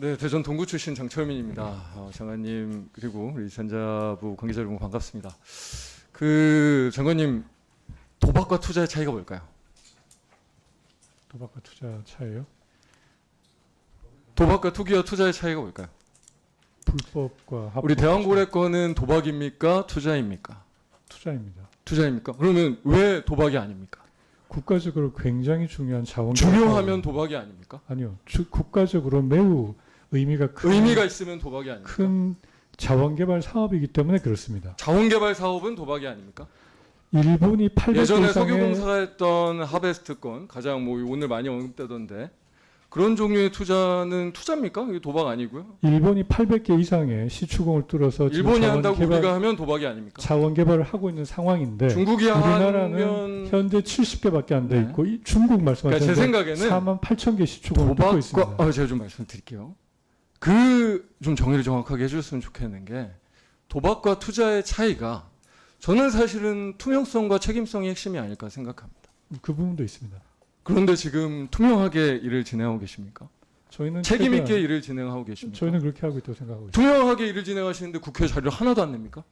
네, 대전 동구 출신 장철민입니다. 장관님 그리고 우리 전자부 관계자 여러분 반갑습니다. 장관님, 도박과 투자의 차이가 뭘까요? 도박과 투자 차이요? 도박과 투기와 투자의 차이가 뭘까요? 불법과 합법. 우리 대왕고래권은 도박입니까? 투자입니까? 투자입니다. 투자입니까? 그러면 왜 도박이 아닙니까? 국가적으로 굉장히 중요한 자원. 중요하면 도박이 아닙니까? 아니요. 국가적으로 매우 의미가 큰, 의미가 있으면 도박이 아닙니까? 큰 자원개발 사업이기 때문에 그렇습니다. 자원개발 사업은 도박이 아닙니까? 일본이 800개 예전에 이상의 석유공사가 했던 하베스트건 가장 오늘 많이 언급되던데 그런 종류의 투자는 투자입니까? 이게 도박 아니고요. 일본이 800개 이상의 시추공을 뚫어서 지금 일본이 한다고 자원개발, 우리가 하면 도박이 아닙니까? 자원개발을 하고 있는 상황인데 중국이 우리나라는 하면 현재 70개밖에 안 돼 네. 있고 중국 그러니까 말씀하신 제 생각에는 4만 8천 개 시추공을 뚫고 있습니다. 도박과 제가 좀 말씀드릴게요. 좀 정의를 정확하게 해주셨으면 좋겠는 게 도박과 투자의 차이가 저는 사실은 투명성과 책임성이 핵심이 아닐까 생각합니다. 그 부분도 있습니다. 그런데 지금 투명하게 일을 진행하고 계십니까? 저희는 책임 있게 최대한- 일을 진행하고 계십니까? 저희는 그렇게 하고 있다고 생각하고 있습니다. 투명하게 일을 진행하시는데 국회 자료를 하나도 안 냅니까?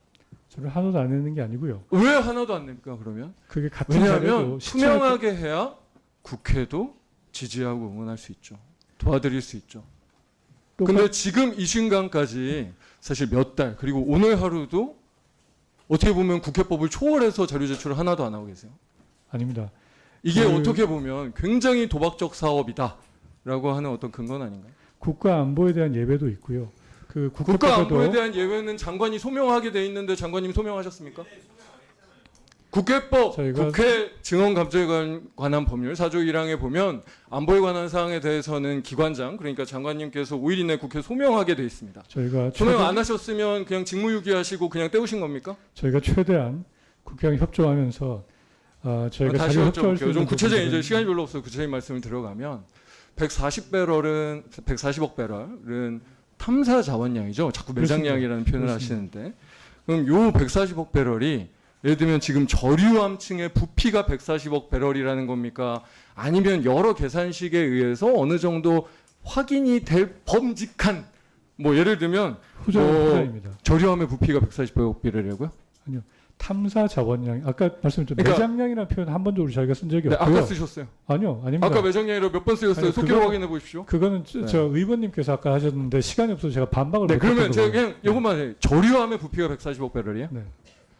저를 하나도 안 내는 게 아니고요. 왜 하나도 안 냅니까? 그러면 그게 같은 왜냐하면 자료도 투명하게 해야 국회도 지지하고 응원할 수 있죠. 도와드릴 수 있죠. 근데 지금 이 순간까지 사실 몇 달 그리고 오늘 하루도 어떻게 보면 국회법을 초월해서 자료 제출을 하나도 안 하고 계세요. 아닙니다. 이게 어떻게 보면 굉장히 도박적 사업이다라고 하는 어떤 근거는 아닌가요? 국가 안보에 대한 예배도 있고요. 그 국가 안보에 국회법에도 대한 예외는 장관이 소명하게 돼 있는데 장관님 소명하셨습니까? 국회법, 저희가- 국회 증언감찰에 관한 법률 4조 1항에 보면 안보에 관한 사항에 대해서는 기관장 그러니까 장관님께서 5일 이내 국회 소명하게 돼 있습니다. 저희가 소명 안 하셨으면 그냥 직무유기하시고 그냥 떼우신 겁니까? 저희가 최대한 국회랑 협조하면서 저희가 다시 자료 협조할 수 여쭤볼게요. 있는 좀 구체적인 이제 부분들은 시간이 별로 없어서 구체적인 말씀을 들어가면 140억 배럴은 탐사 자원량이죠. 자꾸 매장량이라는 표현을 그렇습니다. 하시는데 그럼 요 140억 배럴이 예를 들면 지금 저류함층의 부피가 140억 배럴이라는 겁니까? 아니면 여러 계산식에 의해서 어느 정도 확인이 될 범직한 뭐 예를 들면 후자입니다. 저류함의 부피가 140억 배럴이라고요? 탐사 자원량 아까 말씀드린 그러니까- 매장량이라는 표현 한 번도 우리 저희가 쓴 적이 네, 없고요. 아까 쓰셨어요. 아니요, 아닙니다. 아까 매장량이라고 몇 번 쓰였어요. 아니, 속기로 그거- 확인해 보십시오. 그거는 네. 저 의원님께서 아까 하셨는데 시간이 없어서 제가 반박을 네, 못했던 그러면 제가 거고요. 그냥 이것만 해요. 저류함의 부피가 140억 배럴이에요? 네.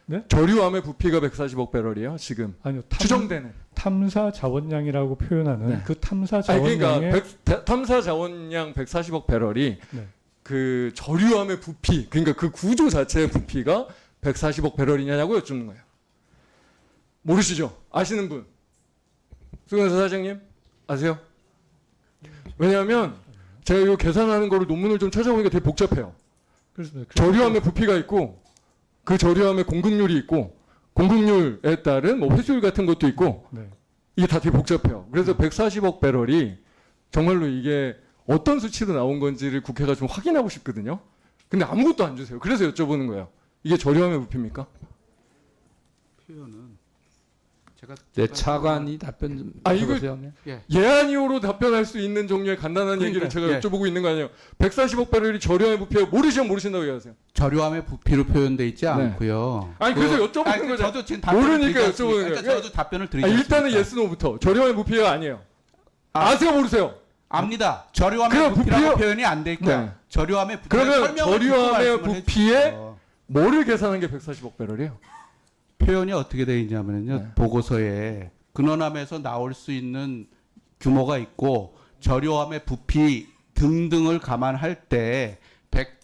네? 저류함의 부피가 140억 배럴이에요. 지금 아니요, 추정되는. 탐사 자원량이라고 표현하는 네. 그 탐사 아니, 자원량의 그러니까 탐사 자원량 140억 배럴이 네. 그 저류함의 부피, 그러니까 그 구조 자체의 부피가 140억 배럴이냐고 여쭙는 거예요. 모르시죠? 아시는 분? 수근사 사장님 아세요? 왜냐하면 제가 이거 계산하는 거를 논문을 좀 찾아보니까 되게 복잡해요. 그렇습니다. 저류함의 부피가 있고 그 저류함의 공급률이 있고 공급률에 따른 뭐 회수율 같은 것도 있고 네. 이게 다 되게 복잡해요. 그래서 140억 배럴이 정말로 이게 어떤 수치로 나온 건지를 국회가 좀 확인하고 싶거든요. 근데 아무것도 안 주세요. 그래서 여쭤보는 거예요. 이게 저류함의 부피입니까? 표현은 제가 네, 차관이 답변 좀 아, 이거- 해보세요. 네. 예안이오로 답변할 수 있는 종류의 간단한 그러니까, 얘기를 제가 예. 여쭤보고 있는 거 아니에요. 140억 배럴이 저류함의 부피예요. 모르시면 모르신다고 얘기하세요. 저류함의 부피로 표현돼 있지 않고요. 아니, 그래서 여쭤보는 거죠. 저도 지금 답변을 모르니까 드리지 않습니까? 여쭤보는 그러니까 거예요. 저도 답변을 아, 드리지 일단은 않습니까? 예스 노부터. 저류함의 부피가 아니에요. 아. 아세요 모르세요? 압니다. 저류함의 그럼 부피라고 부피요? 표현이 안 돼 있고요. 네. 저류함의 부피 그러면 저류함의 부피에 뭐를 계산한 게 140억 배럴이에요? 표현이 어떻게 되어 있냐면요. 네. 보고서에 근원함에서 나올 수 있는 규모가 있고 저류함의 부피 등등을 감안할 때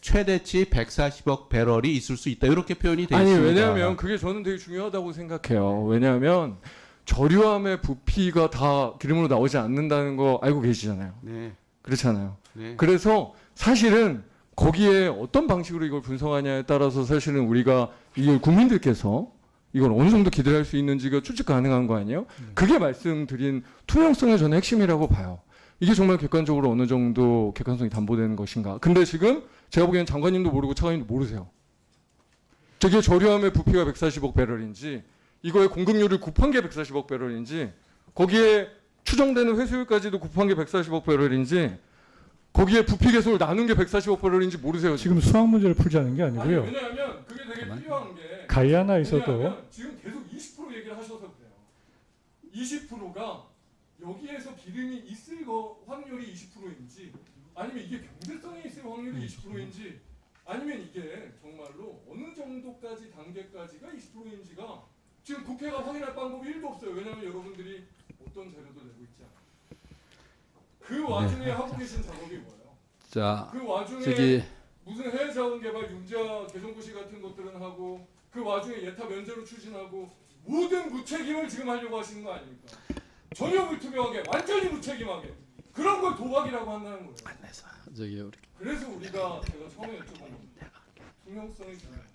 최대치 140억 배럴이 있을 수 있다. 이렇게 표현이 되어 아니 있습니다. 왜냐하면 그게 저는 되게 중요하다고 생각해요. 왜냐하면 저류함의 부피가 다 기름으로 나오지 않는다는 거 알고 계시잖아요. 네. 그렇잖아요. 네. 그래서 사실은 거기에 어떤 방식으로 이걸 분석하냐에 따라서 사실은 우리가 이걸 국민들께서 이걸 어느 정도 기대할 수 있는지가 추측 가능한 거 아니에요? 그게 말씀드린 투명성의 저는 핵심이라고 봐요. 이게 정말 객관적으로 어느 정도 객관성이 담보되는 것인가. 근데 지금 제가 보기에는 장관님도 모르고 차관님도 모르세요. 저게 저류함의 부피가 140억 배럴인지 이거의 공급률을 곱한 게 140억 배럴인지 거기에 추정되는 회수율까지도 곱한 게 140억 배럴인지 거기에 부피 계속을 나눈 게 140억 배럴인지 모르세요? 지금 수학 문제를 풀자는 게 아니, 아니고요. 왜냐하면 그게 되게 필요한 게 가이아나에서도 왜냐하면 지금 계속 20% 얘기를 하셔서 그래요. 20%가 여기에서 기름이 있을 확률이 20%인지 아니면 이게 경제성이 있을 확률이 20%인지 아니면 이게 정말로 어느 정도까지 단계까지가 20%인지가 지금 국회가 확인할 방법이 1도 없어요. 왜냐하면 여러분들이 어떤 자료도 내고 있지 않아요. 그 와중에 하고 계신 작업이 뭐예요? 자, 그 와중에 저기 무슨 해외 자원개발 융자 개정고시 같은 것들은 하고 그 와중에 예타 면제로 추진하고 모든 무책임을 지금 하려고 하시는 거 아닙니까? 전혀 불투명하게 완전히 무책임하게 그런 걸 도박이라고 한다는 거예요. 저기 우리 그래서 우리가 제가 처음에 여쭤본 겁니다. 투명성이 중요해요.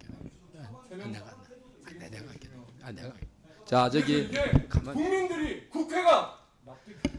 내가 자 저기 이게 가만 국민들이 국회가 납득